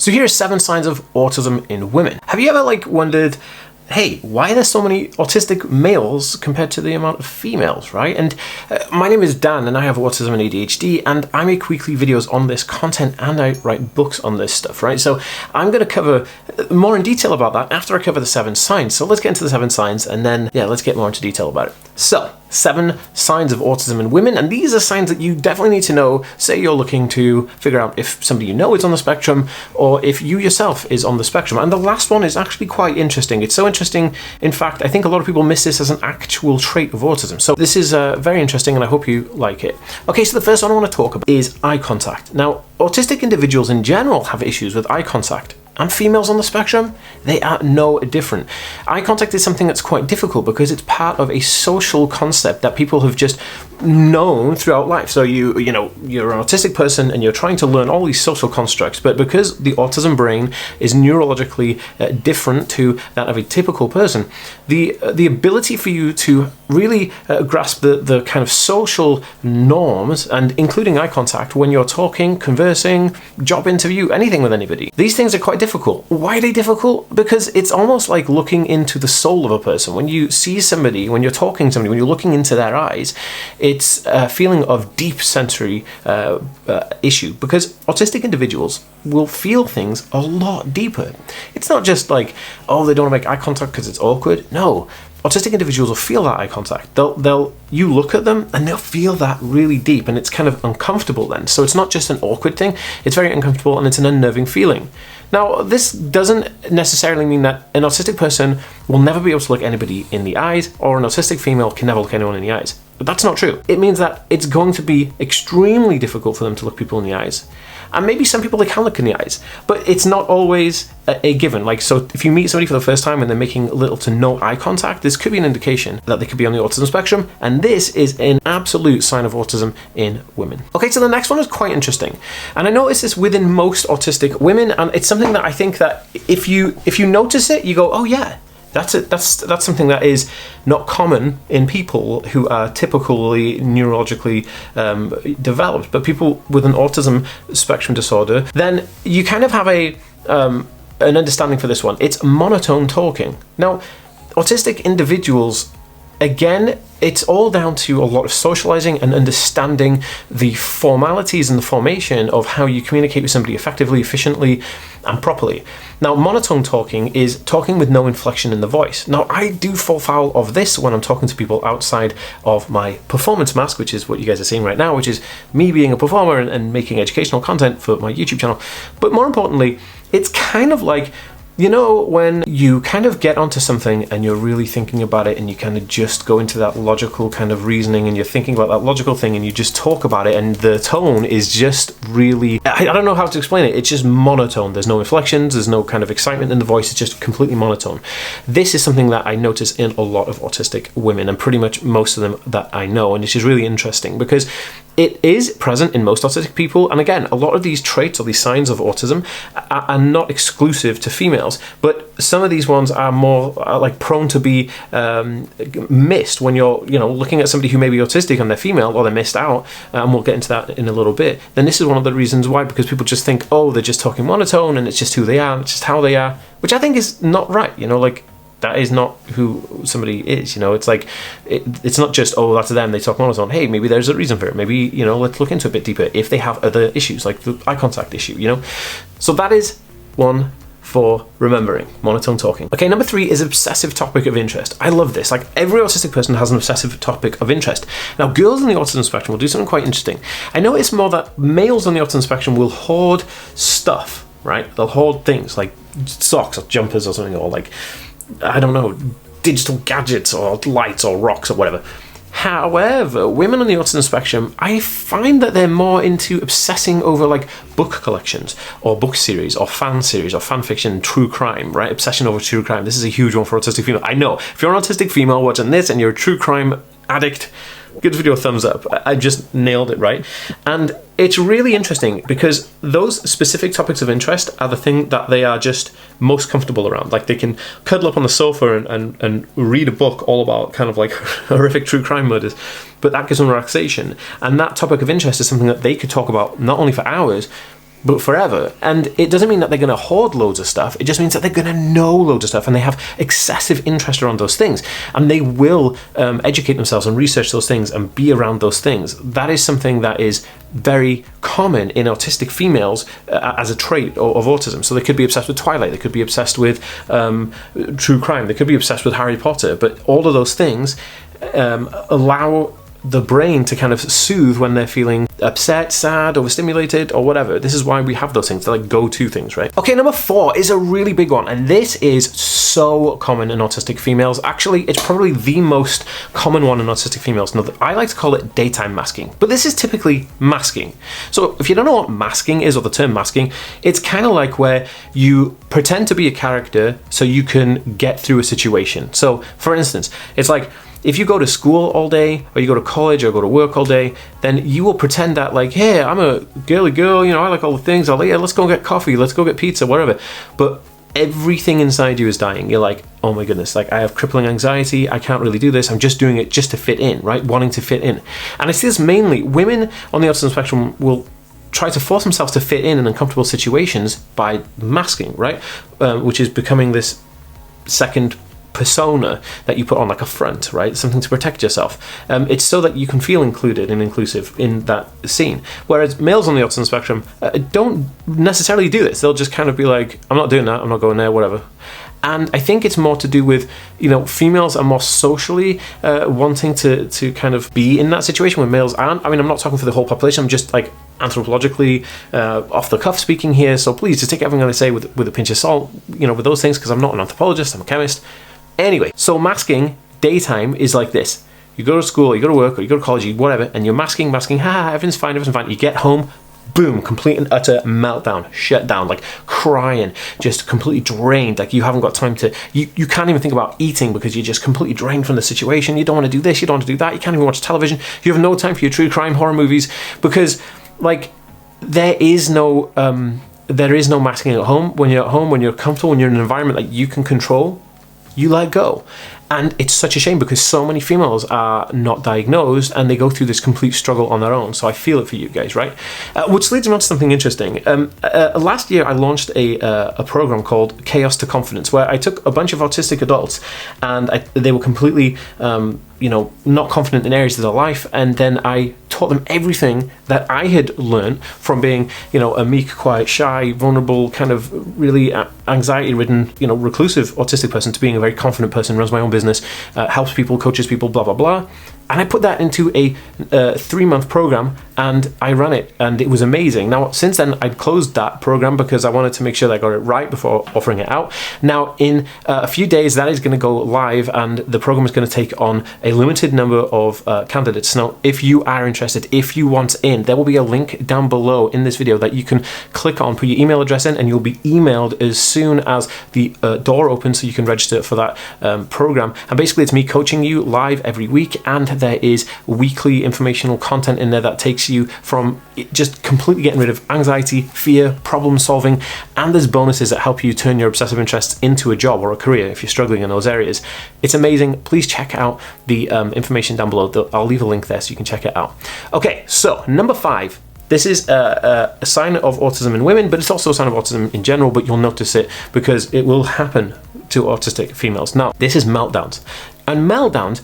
So here are 7 signs of autism in women. Have you ever wondered, hey, why are there so many autistic males compared to the amount of females, right? And my name is Dan and I have autism and ADHD, and I make weekly videos on this content and I write books on this stuff, right? So I'm going to cover more in detail about that after I cover the 7 signs. So let's get into the 7 signs and then, let's get more into detail about it. So, 7 signs of autism in women, and these are signs that you definitely need to know, say you're looking to figure out if somebody you know is on the spectrum or if you yourself is on the spectrum. And the last one is actually quite interesting. It's so interesting, in fact, I think a lot of people miss this as an actual trait of autism. So this is very interesting and I hope you like it. Okay, so the first one I want to talk about is eye contact. Now, autistic individuals in general have issues with eye contact. And females on the spectrum, they are no different. Eye contact is something that's quite difficult because it's part of a social concept that people have just known throughout life. So you're an autistic person and you're trying to learn all these social constructs, but because the autism brain is neurologically different to that of a typical person, the ability for you to really grasp the kind of social norms, and including eye contact when you're talking, conversing, job interview, anything with anybody, these things are quite difficult. Why are they difficult? Because it's almost like looking into the soul of a person. When you see somebody, when you're talking to somebody, when you're looking into their eyes, it's a feeling of deep sensory issue, because autistic individuals will feel things a lot deeper. It's not just like, oh, they don't want to make eye contact because it's awkward. No, autistic individuals will feel that eye contact. You look at them and they'll feel that really deep, and it's kind of uncomfortable then. So it's not just an awkward thing, it's very uncomfortable and it's an unnerving feeling. Now, this doesn't necessarily mean that an autistic person will never be able to look anybody in the eyes, or an autistic female can never look anyone in the eyes. But that's not true. It means that it's going to be extremely difficult for them to look people in the eyes. And maybe some people they can look in the eyes, but it's not always a given. So if you meet somebody for the first time and they're making little to no eye contact, this could be an indication that they could be on the autism spectrum, and this is an absolute sign of autism in women. Okay, so the next one is quite interesting, and I notice this within most autistic women, and it's something that I think that if you notice it, you go, oh yeah, that's something that is not common in people who are typically neurologically developed, but people with an autism spectrum disorder, then you kind of have an understanding for this one. It's monotone talking. Now, autistic individuals, again, it's all down to a lot of socializing and understanding the formalities and the formation of how you communicate with somebody effectively, efficiently, and properly. Now, monotone talking is talking with no inflection in the voice. Now, I do fall foul of this when I'm talking to people outside of my performance mask, which is what you guys are seeing right now, which is me being a performer and making educational content for my YouTube channel. But more importantly, it's kind of like, when you kind of get onto something and you're really thinking about it and you kind of just go into that logical kind of reasoning and you're thinking about that logical thing and you just talk about it, and the tone is just really, I don't know how to explain it, it's just monotone. There's no inflections, there's no kind of excitement in the voice, it's just completely monotone. This is something that I notice in a lot of autistic women, and pretty much most of them that I know, and this is really interesting because it is present in most autistic people, and again, a lot of these traits or these signs of autism are not exclusive to females, but some of these ones are more prone to be missed when you're looking at somebody who may be autistic and they're female, or they're missed out, and we'll get into that in a little bit. Then this is one of the reasons why, because people just think, oh, they're just talking monotone and it's just who they are, it's just how they are, which I think is not right. That is not who somebody is. It's like, it's not just, oh, that's them, they talk monotone. Hey, maybe there's a reason for it. Maybe, let's look into it a bit deeper if they have other issues, like the eye contact issue, So that is one for remembering, monotone talking. Okay, number 3 is obsessive topic of interest. I love this. Every autistic person has an obsessive topic of interest. Now, girls on the autism spectrum will do something quite interesting. I notice more that males on the autism spectrum will hoard stuff, right? They'll hoard things like socks or jumpers or something, or I don't know, digital gadgets or lights or rocks or whatever. However, women on the autism spectrum, I find that they're more into obsessing over book collections or book series or fan fiction, true crime, right? Obsession over true crime. This is a huge one for autistic female. I know, if you're an autistic female watching this and you're a true crime addict, give this video a thumbs up. I just nailed it, right? And it's really interesting because those specific topics of interest are the thing that they are just most comfortable around. They can cuddle up on the sofa and read a book all about kind of horrific true crime murders, but that gives them relaxation. And that topic of interest is something that they could talk about not only for hours, but forever. And it doesn't mean that they're going to hoard loads of stuff. It just means that they're going to know loads of stuff, and they have excessive interest around those things, and they will educate themselves and research those things and be around those things. That is something that is very common in autistic females as a trait of autism. So they could be obsessed with Twilight, they could be obsessed with true crime, they could be obsessed with Harry Potter, but all of those things allow the brain to kind of soothe when they're feeling upset, sad, overstimulated, or whatever. This is why we have those things. They're like go-to things, right? Okay, number 4 is a really big one, and this is so common in autistic females. Actually, it's probably the most common one in autistic females. Now, I like to call it daytime masking, but this is typically masking. So if you don't know what masking is, or the term masking, it's kind of like where you pretend to be a character so you can get through a situation. So, for instance, it's like, if you go to school all day, or you go to college, or go to work all day, then you will pretend that like, hey, I'm a girly girl, you know, I like all the things, I'll, yeah, let's go get coffee, let's go get pizza, whatever. But everything inside you is dying. You're like, oh my goodness, like I have crippling anxiety, I can't really do this, I'm just doing it just to fit in, right? Wanting to fit in. And I see this mainly, women on the autism spectrum will try to force themselves to fit in uncomfortable situations by masking, right? Which is becoming this second persona that you put on, like a front, right? Something to protect yourself. It's so that you can feel included and inclusive in that scene. Whereas males on the autism spectrum don't necessarily do this. They'll just kind of be like, I'm not doing that, I'm not going there, whatever. And I think it's more to do with, you know, females are more socially wanting to kind of be in that situation where males aren't. I mean, I'm not talking for the whole population, I'm just like anthropologically off the cuff speaking here, so please just take everything that I say with a pinch of salt, you know, with those things, because I'm not an anthropologist, I'm a chemist. Anyway, so masking daytime is like this. You go to school, or you go to work, or you go to college, whatever, and you're masking, everything's fine. You get home, boom, complete and utter meltdown, shut down, like crying, just completely drained, like you haven't got time to, you can't even think about eating because you're just completely drained from the situation. You don't want to do this, you don't want to do that, you can't even watch television, you have no time for your true crime horror movies, because like there is no masking at home. When you're at home, when you're comfortable, when you're in an environment that you can control, you let go. And it's such a shame because so many females are not diagnosed and they go through this complete struggle on their own. So I feel it for you guys, right? Which leads me on to something interesting. Last year I launched a program called Chaos to Confidence, where I took a bunch of autistic adults and they were completely not confident in areas of their life, and then I taught them everything that I had learned from being, a meek, quiet, shy, vulnerable, kind of really anxiety-ridden, reclusive autistic person, to being a very confident person, runs my own business, helps people, coaches people, blah, blah, blah. And I put that into a 3-month program and I ran it, and it was amazing. Now, since then, I'd closed that program because I wanted to make sure that I got it right before offering it out. Now, in a few days, that is going to go live, and the program is going to take on a limited number of candidates. Now, if you are interested, if you want in, there will be a link down below in this video that you can click on, put your email address in, and you'll be emailed as soon as the door opens so you can register for that program. And basically, it's me coaching you live every week, and there is weekly informational content in there that takes you from just completely getting rid of anxiety, fear, problem solving, and there's bonuses that help you turn your obsessive interests into a job or a career if you're struggling in those areas. It's amazing. Please check out the information down below. I'll leave a link there so you can check it out. Okay, so number 5. This is a sign of autism in women, but it's also a sign of autism in general, but you'll notice it because it will happen to autistic females. Now, this is meltdowns. And meltdowns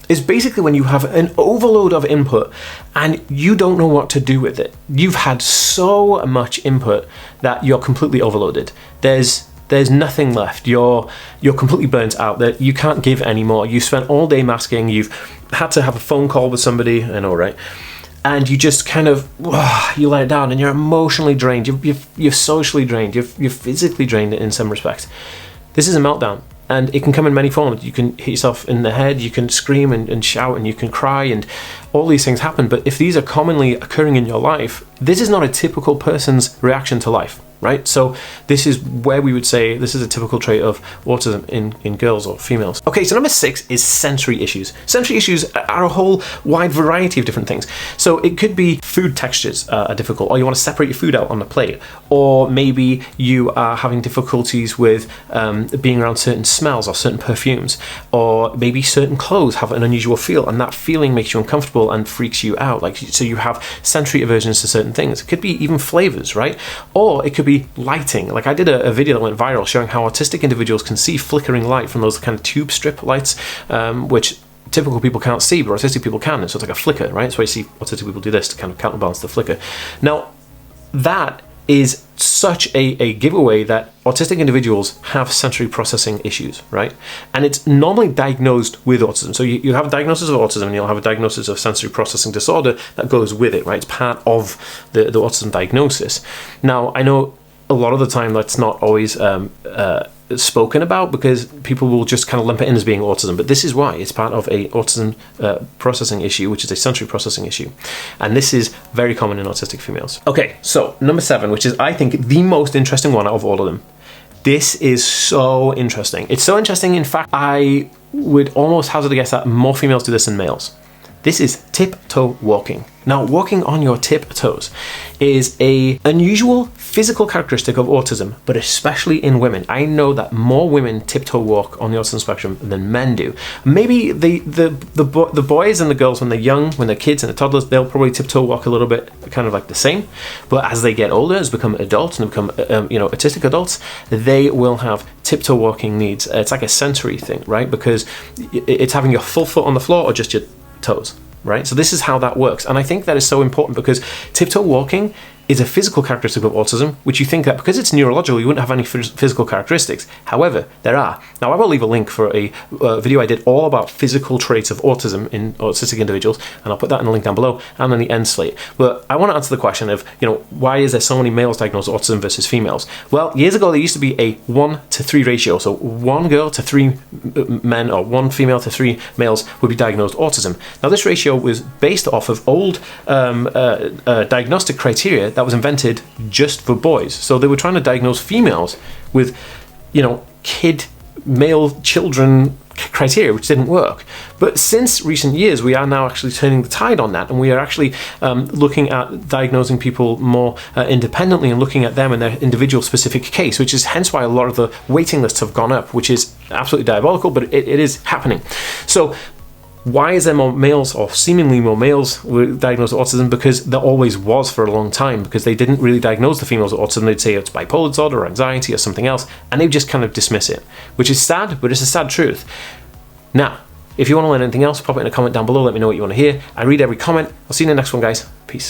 is basically when you have an overload of input and you don't know what to do with it. You've had so much input that you're completely overloaded. There's nothing left. You're completely burnt out, that you can't give anymore. You spent all day masking. You've had to have a phone call with somebody, I know, right? And you just kind of, you let it down, and you're emotionally drained. You're socially drained. You're physically drained in some respects. This is a meltdown. And it can come in many forms. You can hit yourself in the head, you can scream and shout, and you can cry, and all these things happen. But if these are commonly occurring in your life, this is not a typical person's reaction to life. right? So this is where we would say this is a typical trait of autism in girls or females. Okay, so number 6 is sensory issues. Sensory issues are a whole wide variety of different things. So it could be food textures are difficult, or you want to separate your food out on the plate, or maybe you are having difficulties with being around certain smells or certain perfumes, or maybe certain clothes have an unusual feel, and that feeling makes you uncomfortable and freaks you out. Like, so you have sensory aversions to certain things. It could be even flavors, right? Or it could be lighting. Like, I did a video that went viral showing how autistic individuals can see flickering light from those kind of tube strip lights, which typical people can't see, but autistic people can. So it's like a flicker, right? That's why you see autistic people do this to kind of counterbalance the flicker. Now, that is such a giveaway that autistic individuals have sensory processing issues, right? And it's normally diagnosed with autism. So you have a diagnosis of autism and you'll have a diagnosis of sensory processing disorder that goes with it, right? It's part of the autism diagnosis. Now, I know a lot of the time that's not always spoken about because people will just kind of lump it in as being autism, but this is why. It's part of a autism processing issue, which is a sensory processing issue, and this is very common in autistic females. Okay, so number 7, which is I think the most interesting one out of all of them. This is so interesting. It's so interesting, in fact, I would almost hazard a guess that more females do this than males. This is tiptoe walking. Now, walking on your tiptoes is an unusual physical characteristic of autism, but especially in women. I know that more women tiptoe walk on the autism spectrum than men do. Maybe the boys and the girls, when they're young, when they're kids and they're toddlers, they'll probably tiptoe walk a little bit, kind of like the same. But as they get older, as become adults and become autistic adults, they will have tiptoe walking needs. It's like a sensory thing, right? Because it's having your full foot on the floor or just your toes, right? So this is how that works. And I think that is so important because tiptoe walking is a physical characteristic of autism, which you think that because it's neurological, you wouldn't have any physical characteristics. However, there are. Now, I will leave a link for a video I did all about physical traits of autism in autistic individuals, and I'll put that in the link down below and on the end slate. But I want to answer the question of, why is there so many males diagnosed with autism versus females? Well, years ago, there used to be a 1-to-3 ratio. So 1 girl to 3 men, or 1 female to 3 males would be diagnosed with autism. Now, this ratio was based off of old diagnostic criteria that was invented just for boys. So they were trying to diagnose females with, male children criteria, which didn't work. But since recent years, we are now actually turning the tide on that, and we are actually looking at diagnosing people more independently and looking at them and their individual specific case, which is hence why a lot of the waiting lists have gone up, which is absolutely diabolical, but it is happening. So why is there more males, or seemingly more males, with diagnosed with autism? Because there always was for a long time, because they didn't really diagnose the females with autism. They'd say it's bipolar disorder or anxiety or something else, and they'd just kind of dismiss it, which is sad, but it's a sad truth. Now, if you want to learn anything else, pop it in a comment down below. Let me know what you want to hear. I read every comment. I'll see you in the next one, guys. Peace.